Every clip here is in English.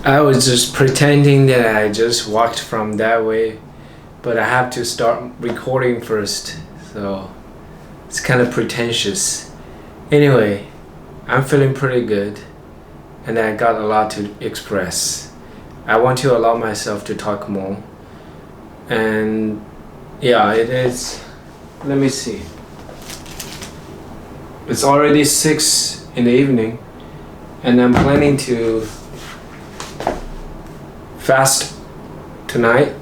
I was just pretending that I just walked from that way, but I have to start recording first, so it's kind of pretentious. Anyway, I'm feeling pretty good, and I got a lot to express. I want to allow myself to talk more, and yeah, it is. Let me see. It's already 6 in the evening, and I'm planning to fast tonight,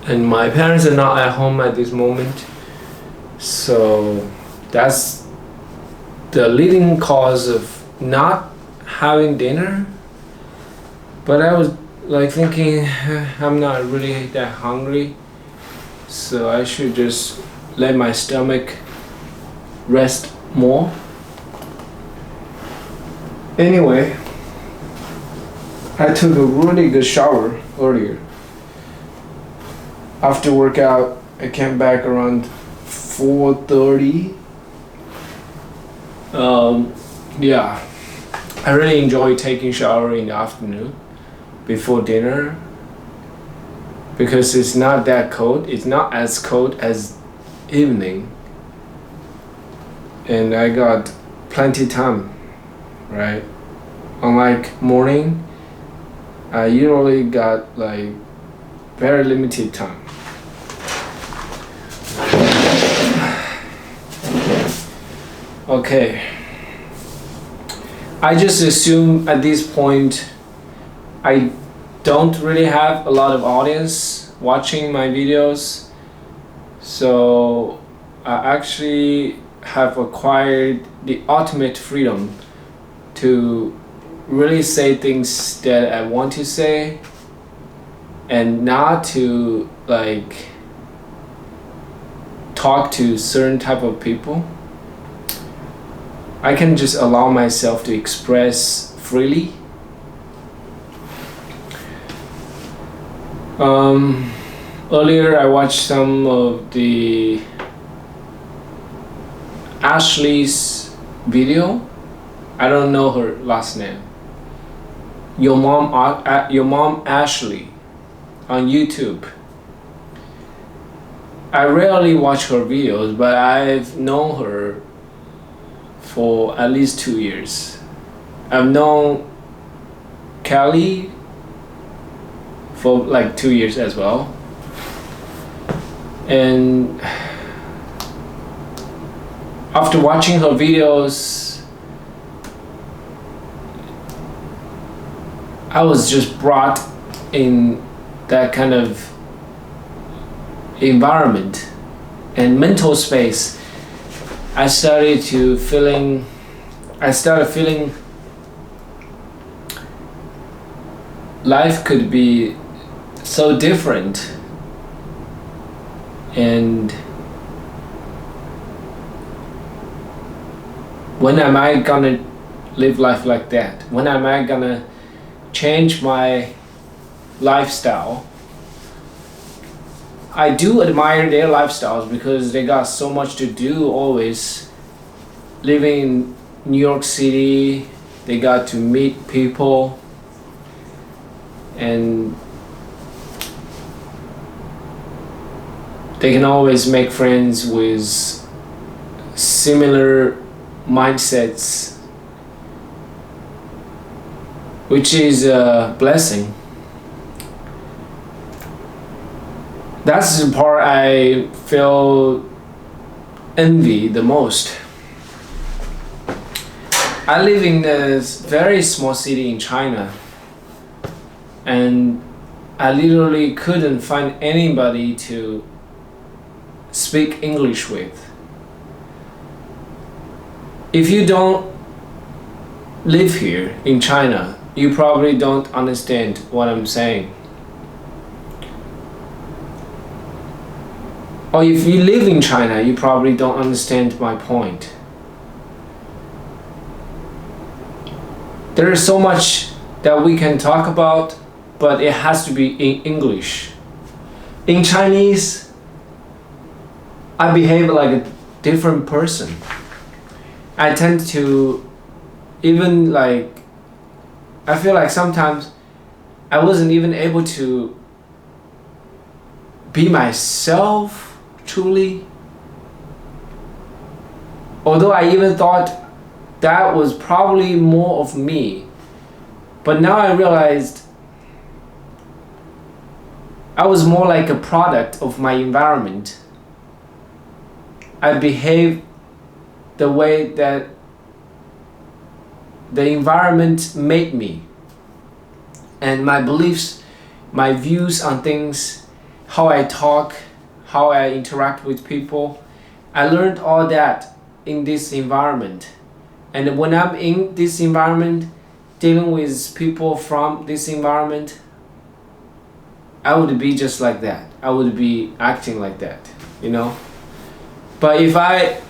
and my parents are not at home at this moment, so that's the leading cause of not having dinner. But I was like thinking, I'm not really that hungry, so I should just let my stomach rest more. Anyway, I took a really good shower earlier. After workout, I came back around 4:30. Yeah, I really enjoy taking shower in the afternoon before dinner because it's not that cold. It's not as cold as evening, and I got plenty time, right? Unlike morning, I usually got like very limited time. Okay. I just assume at this point I don't really have a lot of audience watching my videos, so I actually have acquired the ultimate freedom to really say things that I want to say and not to like talk to certain type of people. I can just allow myself to express freely. Earlier I watched some of the Ashley's video. I don't know her last name. Your mom Ashley on YouTube. I rarely watch her videos, but I've known her for at least 2 years. I've known Kelly for like 2 years as well. And after watching her videos, I was just brought in that kind of environment and mental space. I started feeling life could be so different, and when am I gonna live life like that? When am I gonna change my lifestyle? I do admire their lifestyles because they got so much to do always. Living in New York City, they got to meet people, and they can always make friends with similar mindsets, which is a blessing. That's the part I feel envy the most. I live in a very small city in China, and I literally couldn't find anybody to speak English with. If you don't live here in China, you probably don't understand what I'm saying. Or if you live in China, you probably don't understand my point. There is so much that we can talk about, but it has to be in English. In Chinese, I behave like a different person. I tend to even like I feel like sometimes I wasn't even able to be myself truly. Although I even thought that was probably more of me. But now I realized I was more like a product of my environment. I behaved the way that the environment made me. And my beliefs, my views on things, how I talk, how I interact with people, I learned all that in this environment. And when I'm in this environment, dealing with people from this environment, I would be just like that. I would be acting like that, you know? But if I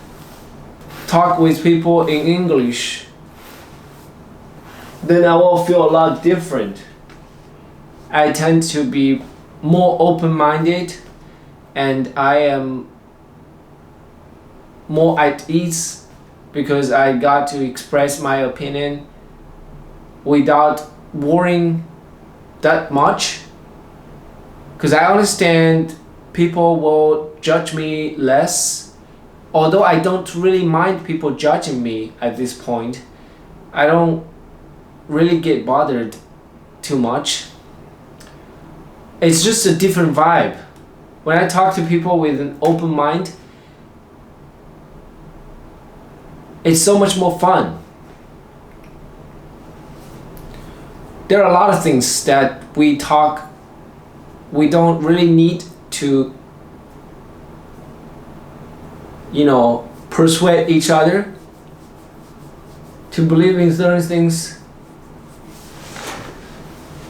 talk with people in English, then I will feel a lot different. I tend to be more open-minded, and I am more at ease because I got to express my opinion without worrying that much. Because I understand people will judge me less. Although I don't really mind people judging me at this point, I don't really get bothered too much. It's just a different vibe. When I talk to people with an open mind, it's so much more fun. There are a lot of things that we don't really need to, persuade each other to believe in certain things.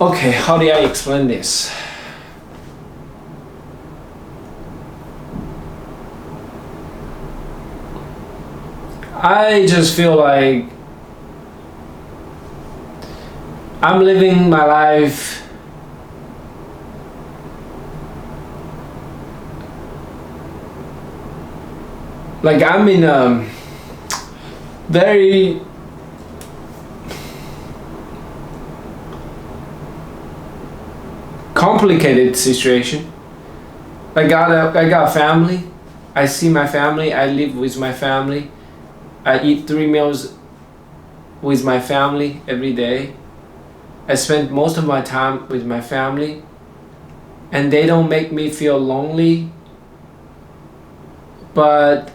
Okay, how do I explain this? I just feel like I'm living my life like I'm in a very complicated situation. I got a family. I see my family. I live with my family. I eat 3 meals with my family every day. I spend most of my time with my family, and they don't make me feel lonely. But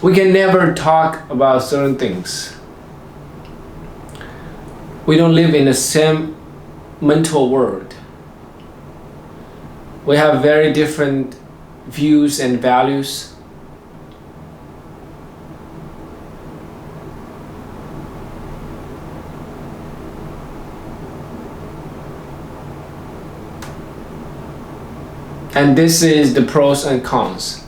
we can never talk about certain things. We don't live in the same mental world. We have very different views and values. And this is the pros and cons.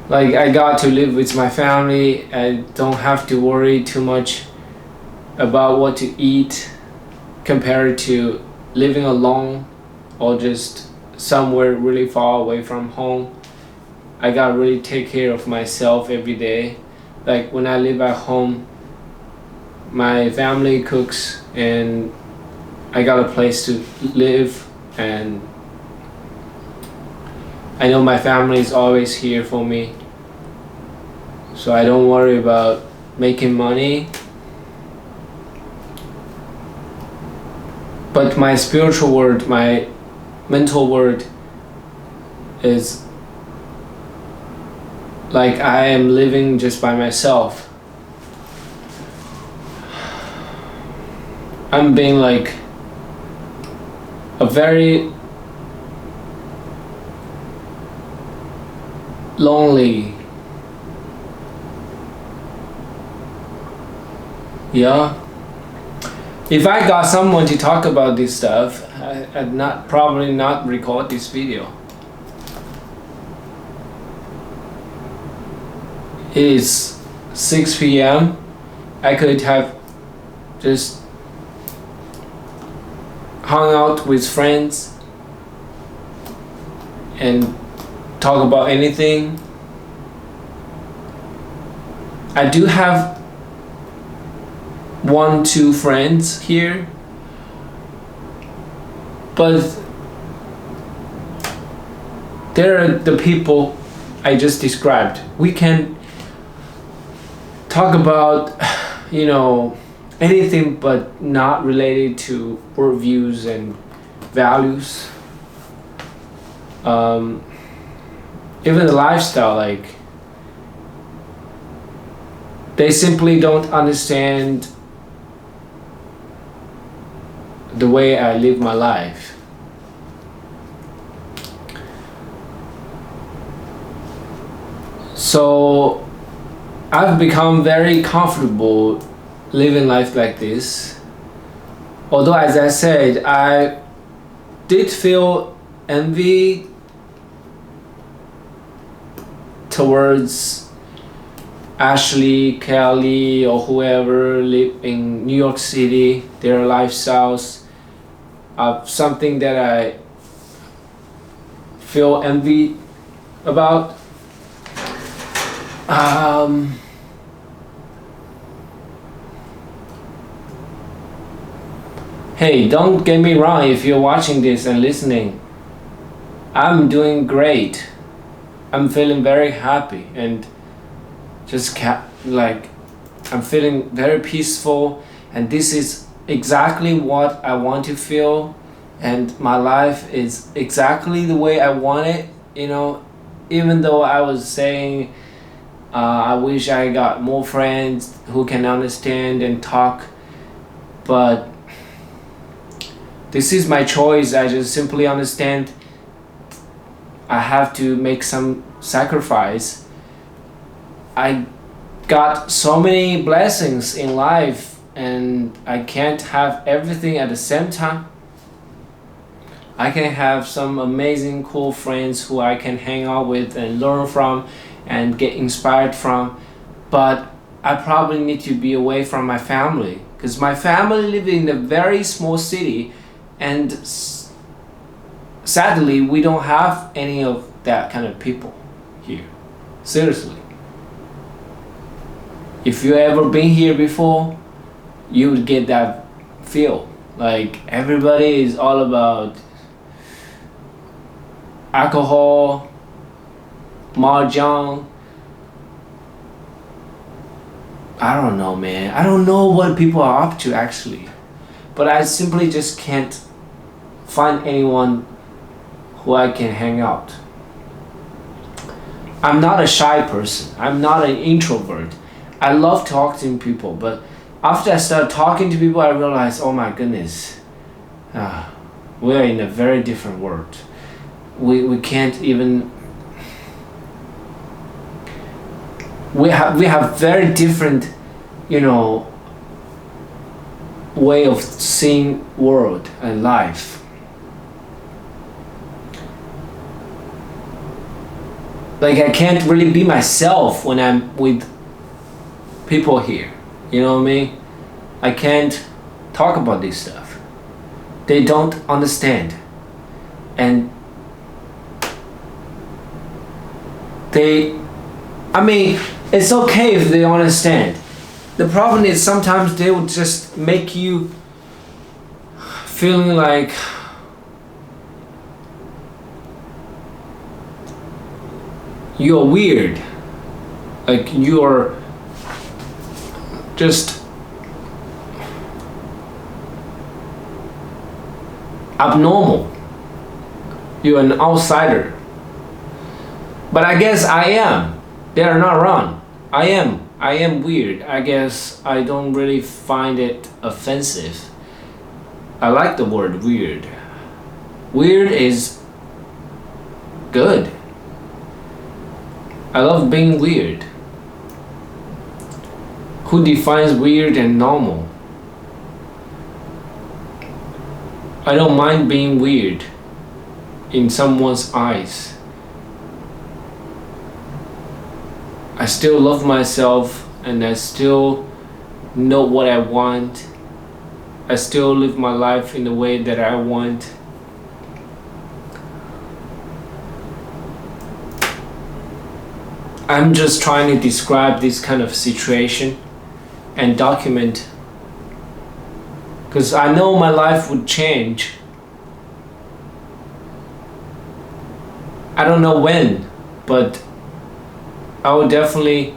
Like, I got to live with my family. I don't have to worry too much about what to eat compared to living alone or just somewhere really far away from home. I gotta really take care of myself every day. Like, when I live at home, my family cooks and I got a place to live, and I know my family is always here for me, so I don't worry about making money. But my spiritual world, my mental world is like I am living just by myself. I'm being like a very lonely. Yeah. If I got someone to talk about this stuff, I'd probably not record this video. It is 6 p.m. I could have just hung out with friends and talk about anything. I do have one, two friends here, but there are the people I just described. We can talk about, anything but not related to worldviews and values. Even the lifestyle, like, they simply don't understand the way I live my life. So I've become very comfortable living life like this. Although, as I said, I did feel envy towards Ashley, Kelly, or whoever live in New York City. Their lifestyles are something that I feel envy about. Hey, don't get me wrong, if you're watching this and listening, I'm doing great. I'm feeling very happy and just I'm feeling very peaceful, and this is exactly what I want to feel, and my life is exactly the way I want it, even though I was saying I wish I got more friends who can understand and talk, but this is my choice. I just simply understand I have to make some sacrifice. I got so many blessings in life and I can't have everything at the same time. I can have some amazing cool friends who I can hang out with and learn from and get inspired from, but I probably need to be away from my family, because my family live in a very small city, and sadly we don't have any of that kind of people here. Seriously, if you ever been here before, you would get that feel. Like, everybody is all about alcohol, mahjong. I don't know, man. I don't know what people are up to actually, but I simply just can't find anyone who I can hang out. I'm not a shy person. I'm not an introvert. I love talking to people, but after I started talking to people, I realized, oh my goodness, we're in a very different world. We can't even. We have very different, way of seeing world and life. Like, I can't really be myself when I'm with people here. You know what I mean? I can't talk about this stuff. They don't understand. And it's okay if they understand. The problem is sometimes they will just make you feeling like you're weird, like you're just abnormal, you're an outsider. But I guess I am. They are not wrong. I am weird. I guess I don't really find it offensive. I like the word weird. Weird is good. I love being weird. Who defines weird and normal? I don't mind being weird in someone's eyes. I still love myself and I still know what I want. I still live my life in the way that I want. I'm just trying to describe this kind of situation and document because I know my life would change. I don't know when, but I would definitely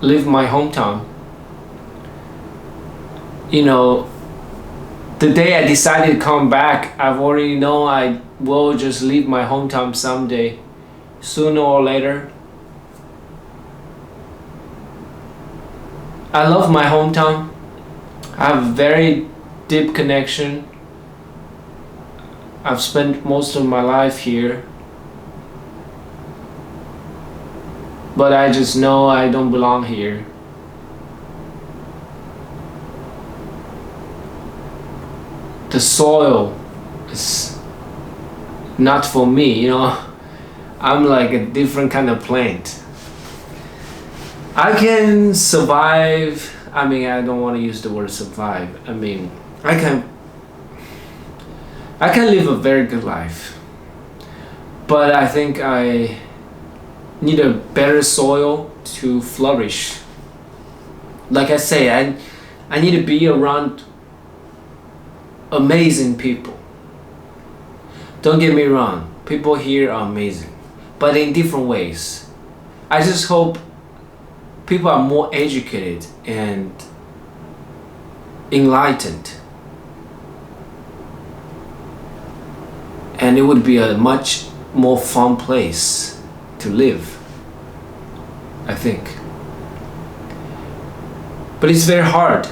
leave my hometown. You know, the day I decided to come back, I've already known I will just leave my hometown someday, sooner or later. I love my hometown. I have a very deep connection. I've spent most of my life here. But I just know I don't belong here. The soil is not for me, you know. I'm like a different kind of plant. I can survive. I mean, I don't want to use the word survive. I mean, I can live a very good life. But I think I need a better soil to flourish. Like I say, I need to be around amazing people. Don't get me wrong, people here are amazing, but in different ways. I just hope people are more educated and enlightened, and it would be a much more fun place to live, I think. But it's very hard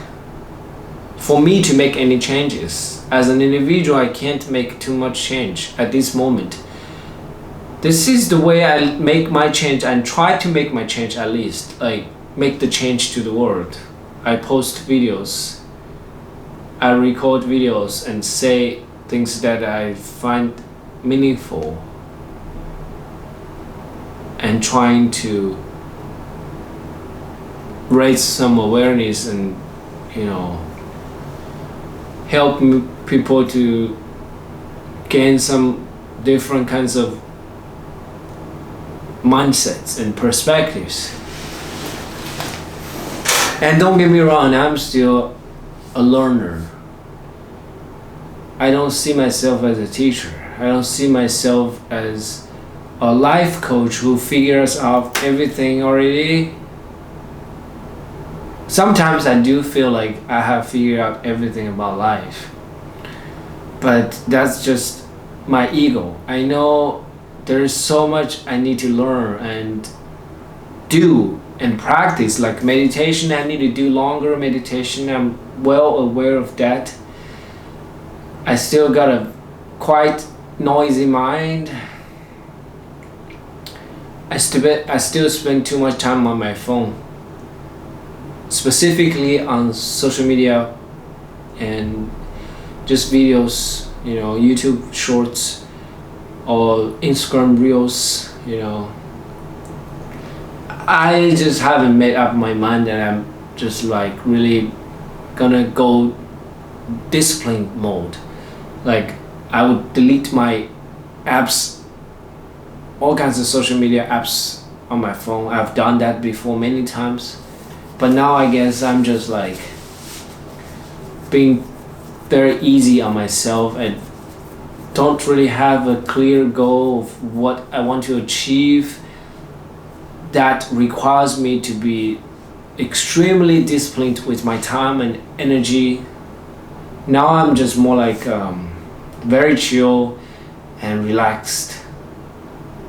for me to make any changes. As an individual, I can't make too much change at this moment. This is the way I make my change and try to make my change, at least. Like, make the change to the world. I post videos. I record videos and say things that I find meaningful. And trying to raise some awareness and, you know, help people to gain some different kinds of mindsets and perspectives. And don't get me wrong, I'm still a learner. I don't see myself as a teacher. I don't see myself as a life coach who figures out everything already. Sometimes I do feel like I have figured out everything about life, but that's just my ego. I know there's so much I need to learn and do and practice, like meditation. I need to do longer meditation. I'm well aware of that. I still got a quite noisy mind. I still spend too much time on my phone, specifically on social media and just videos, you know, YouTube shorts or Instagram reels, you know. I just haven't made up my mind that I'm just like really gonna go discipline mode. Like, I would delete my apps, all kinds of social media apps on my phone. I've done that before many times. But now I guess I'm just like being very easy on myself and don't really have a clear goal of what I want to achieve that requires me to be extremely disciplined with my time and energy. Now I'm just more like very chill and relaxed,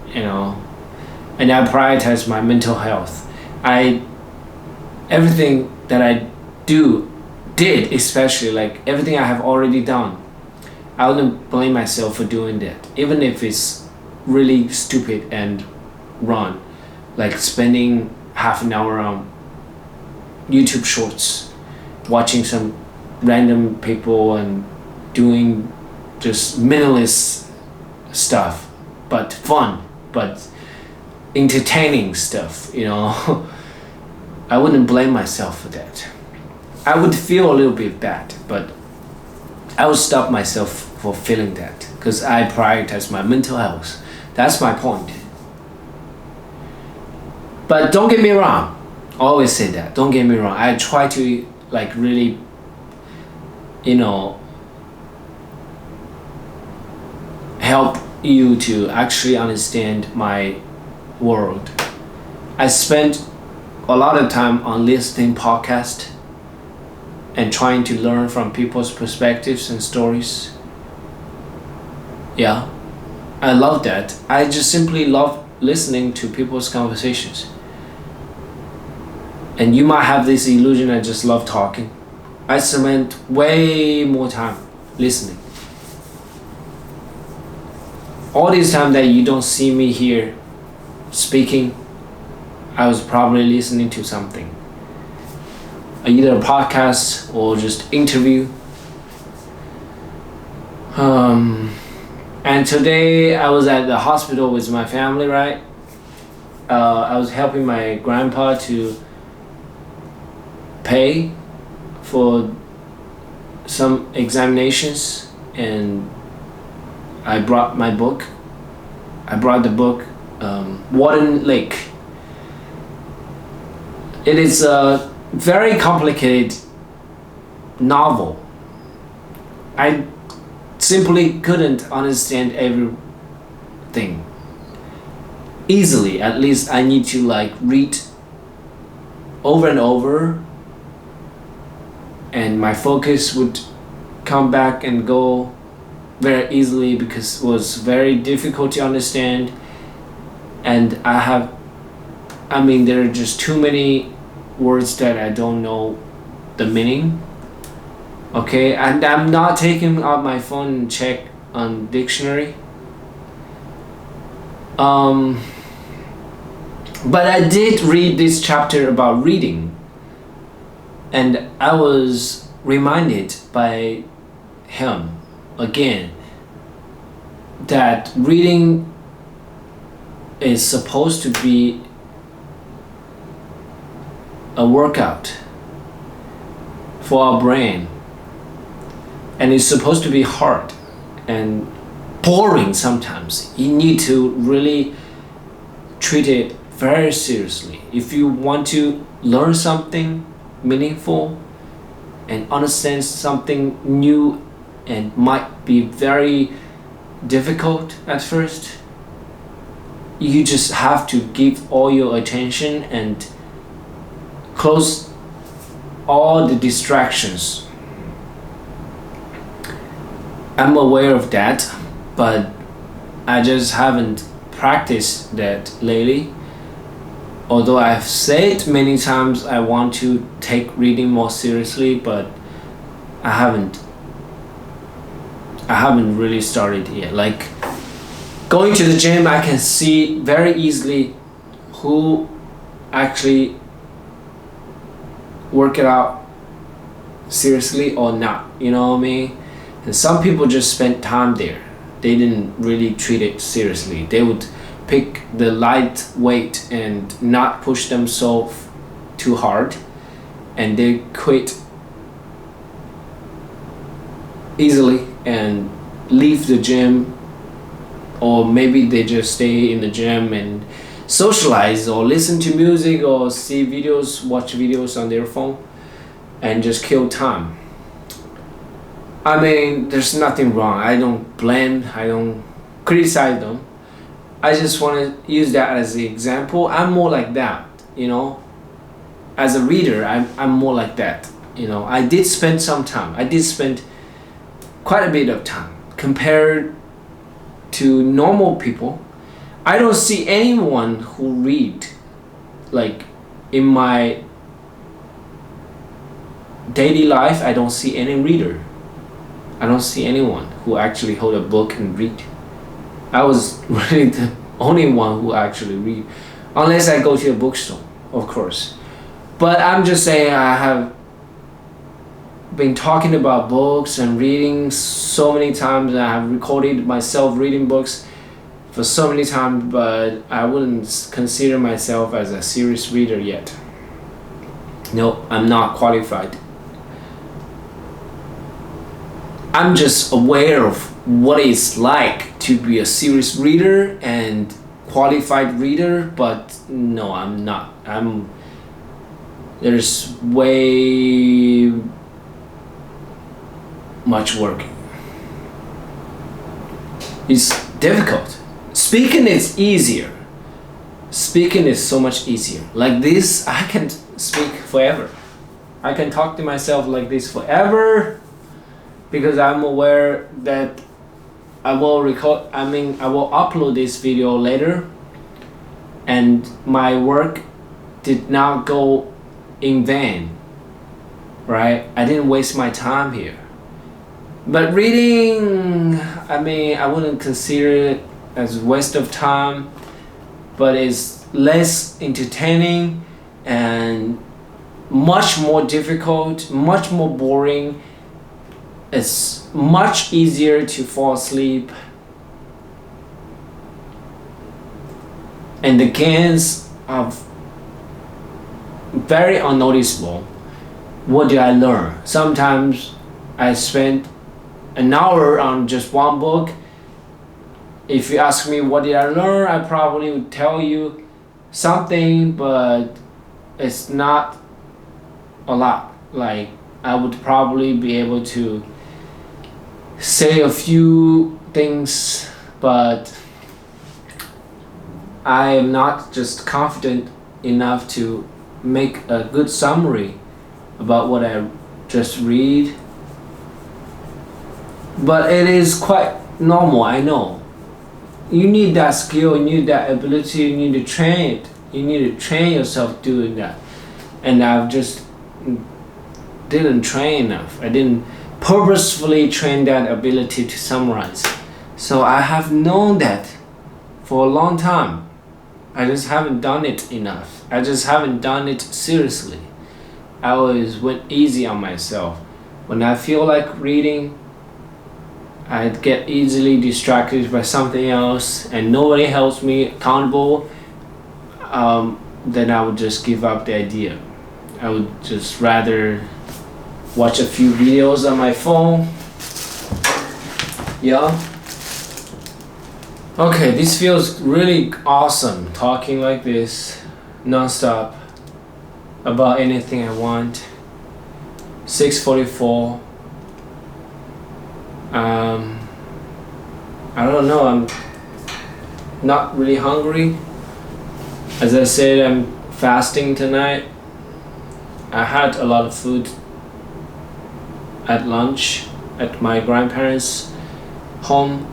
you know, and I prioritize my mental health. Everything that I did, especially like everything I have already done, I wouldn't blame myself for doing that, even if it's really stupid and wrong, like spending half an hour on YouTube shorts, watching some random people and doing just minimalist stuff, but fun, but entertaining stuff, you know. I wouldn't blame myself for that. I would feel a little bit bad, but I would stop myself for feeling that because I prioritize my mental health. That's my point. But don't get me wrong. I always say that. Don't get me wrong. I try to like really help you to actually understand my world. I spent a lot of time on listening podcast and trying to learn from people's perspectives and stories. Yeah, I love that. I just simply love listening to people's conversations. And you might have this illusion I just love talking. I spent way more time listening. All this time that you don't see me here speaking, I was probably listening to something. Either a podcast or just interview. And today I was at the hospital with my family, right? I was helping my grandpa to pay for some examinations, and I brought my book. I brought the book, Warden Lake. It is a very complicated novel. I simply couldn't understand everything easily. At least I need to read over and over, and my focus would come back and go very easily because it was very difficult to understand. And there are just too many words that I don't know the meaning. Okay, and I'm not taking out my phone and check on dictionary. But I did read this chapter about reading, and I was reminded by him again that reading is supposed to be a workout for our brain, and it's supposed to be hard and boring sometimes. You need to really treat it very seriously. If you want to learn something meaningful and understand something new and might be very difficult at first, you just have to give all your attention and close all the distractions. I'm aware of that, but I just haven't practiced that lately. Although I've said many times I want to take reading more seriously, but I haven't really started yet. Like going to the gym, I can see very easily who actually work it out seriously or not, you know what I mean? And some people just spent time there. They didn't really treat it seriously. They would pick the light weight and not push themselves too hard, and they quit easily and leave the gym, or maybe they just stay in the gym and socialize or listen to music or see videos, watch videos on their phone and just kill time. I mean, there's nothing wrong. I don't blame, I don't criticize them. I just want to use that as the example. I'm more like that, you know. As a reader, I'm more like that, you know. I did spend some time. I did spend quite a bit of time compared to normal people. I don't see anyone who read, like in my daily life. I don't see any reader. I don't see anyone who actually hold a book and read. I was really the only one who actually read, unless I go to a bookstore, of course. But I'm just saying, I have been talking about books and reading so many times, and I have recorded myself reading books for so many times, but I wouldn't consider myself as a serious reader yet. No, I'm not qualified. I'm just aware of what it's like to be a serious reader and qualified reader, but no, I'm not. There's way much work. It's difficult. Speaking is easier. Speaking is so much easier. Like this, I can speak forever. I can talk to myself like this forever because I'm aware that I will upload this video later and my work did not go in vain, right? I didn't waste my time here. But reading, I wouldn't consider it as a waste of time, but it's less entertaining and much more difficult, much more boring. It's much easier to fall asleep. And the gains are very unnoticeable. What did I learn? Sometimes I spent an hour on just one book. If you ask me what did I learn, I probably would tell you something, but it's not a lot. Like I would probably be able to say a few things, but I am not just confident enough to make a good summary about what I just read. But it is quite normal, I know. You need that skill, you need that ability, you need to train it. You need to train yourself doing that. And I've just didn't train enough. I didn't purposefully train that ability to summarize. So I have known that for a long time. I just haven't done it enough. I just haven't done it seriously. I always went easy on myself. When I feel like reading, I get easily distracted by something else and nobody helps me accountable, then I would just give up the idea. I would just rather watch a few videos on my phone. Yeah. Okay, this feels really awesome, talking like this non-stop about anything I want. 6:44. I don't know, I'm not really hungry. As I said, I'm fasting tonight. I had a lot of food at lunch at my grandparents' home.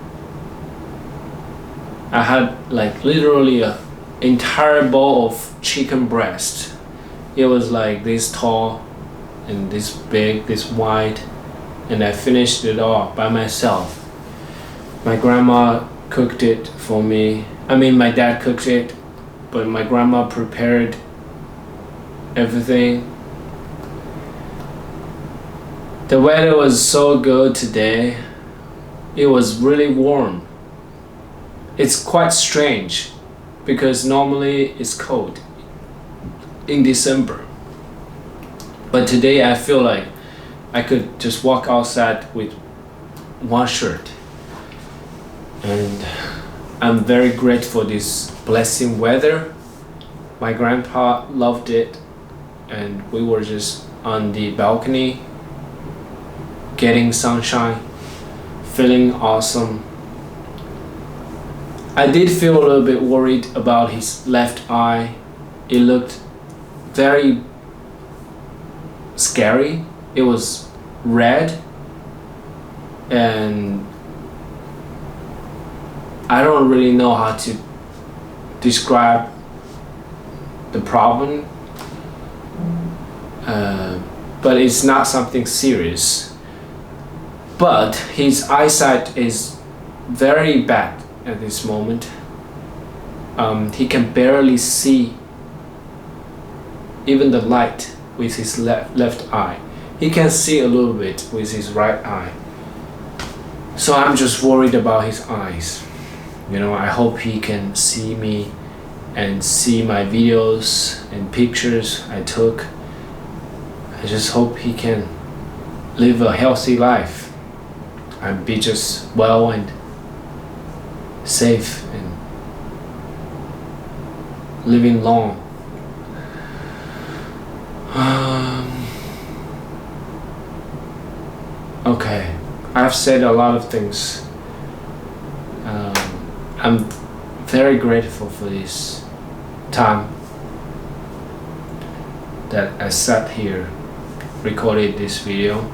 I had like literally an entire bowl of chicken breast. It was like this tall and this big, this wide, and I finished it all by myself. My grandma cooked it for me. My dad cooked it, but my grandma prepared everything. The weather was so good today. It was really warm. It's quite strange because normally it's cold in December. But today I feel like I could just walk outside with one shirt. And I'm very grateful for this blessing weather. My grandpa loved it and we were just on the balcony getting sunshine, feeling awesome. I did feel a little bit worried about his left eye. It looked very scary. It was red and I don't really know how to describe the problem, but it's not something serious. But his eyesight is very bad at this moment. He can barely see even the light with his left eye. He can see a little bit with his right eye. So I'm just worried about his eyes. I hope he can see me and see my videos and pictures I took. I just hope he can live a healthy life and be just well and safe and living long. Okay. I've said a lot of things. I'm very grateful for this time that I sat here, recorded this video.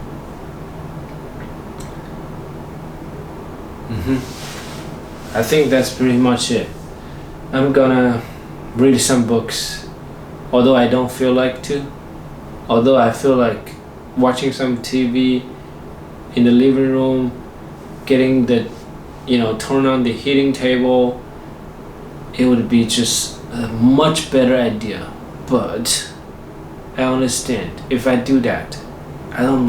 I think that's pretty much it. I'm gonna read some books, although I don't feel like to. Although I feel like watching some TV in the living room, getting the, turn on the heating table, it would be just a much better idea. But I understand if I do that, I don't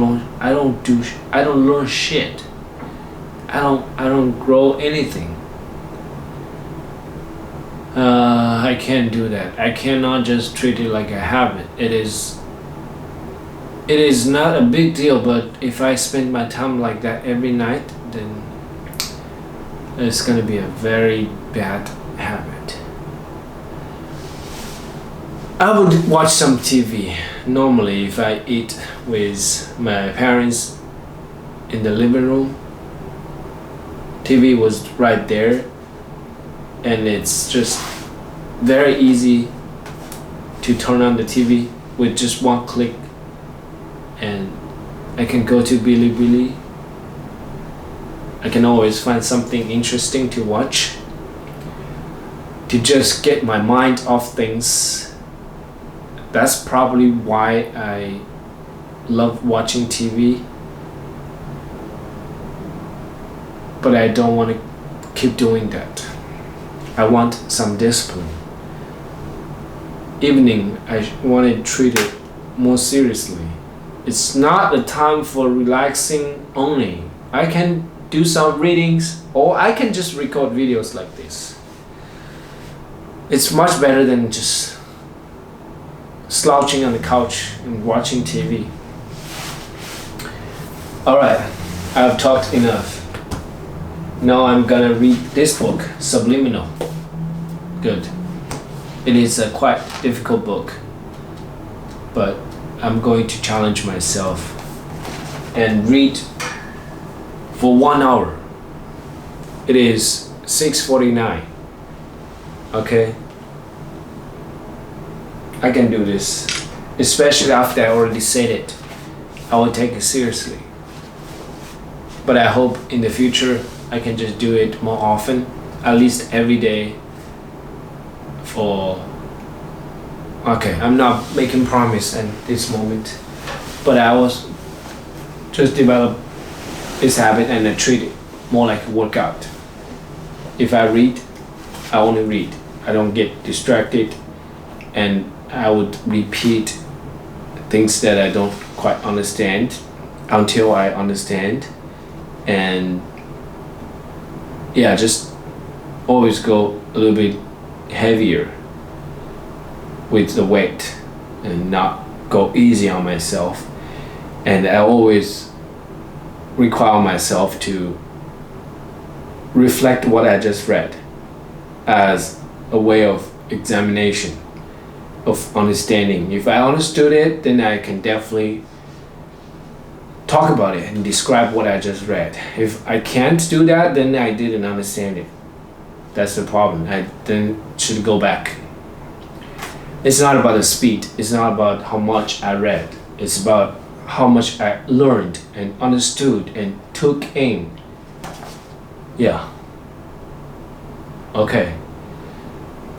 learn shit. I don't grow anything. I can't do that. I cannot just treat it like a habit. It is not a big deal, but if I spend my time like that every night, then it's gonna be a very bad habit. I would watch some TV normally if I eat with my parents in the living room. TV was right there, and it's just very easy to turn on the TV with just one click, and I can go to Bilibili. I can always find something interesting to watch to just get my mind off things. That's probably why I love watching TV, but I don't want to keep doing that. I want some discipline. Evening, I want to treat it more seriously. It's not a time for relaxing only. I can do some readings, or I can just record videos like this. It's much better than just slouching on the couch and watching TV. Alright, I've talked enough. Now I'm gonna read this book, Subliminal. Good. It is a quite difficult book, but I'm going to challenge myself and read for 1 hour. It is 6:49. Okay? I can do this, especially after I already said it. I will take it seriously. But I hope in the future I can just do it more often, at least every day. I'm not making promise at this moment, but I was just develop this habit and I treat it more like a workout. If I read, I only read. I don't get distracted, and I would repeat things that I don't quite understand until I understand, and just always go a little bit heavier with the weight and not go easy on myself. And I always require myself to reflect what I just read as a way of examination, of understanding. If I understood it, then I can definitely talk about it and describe what I just read. If I can't do that, then I didn't understand it. That's the problem. I then should go back. It's not about the speed. It's not about how much I read. It's about how much I learned and understood and took in. Yeah. Okay.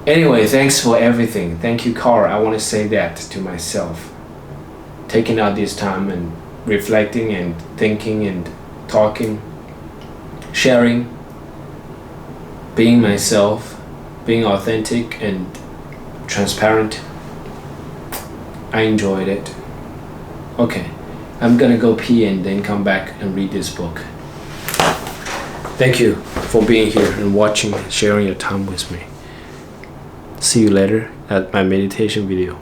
Anyway, thanks for everything. Thank you, Carl. I want to say that to myself. Taking out this time and reflecting and thinking and talking, sharing, being myself, being authentic and transparent. I enjoyed it. Okay, I'm gonna go pee and then come back and read this book. Thank you for being here and watching, sharing your time with me. See you later at my meditation video.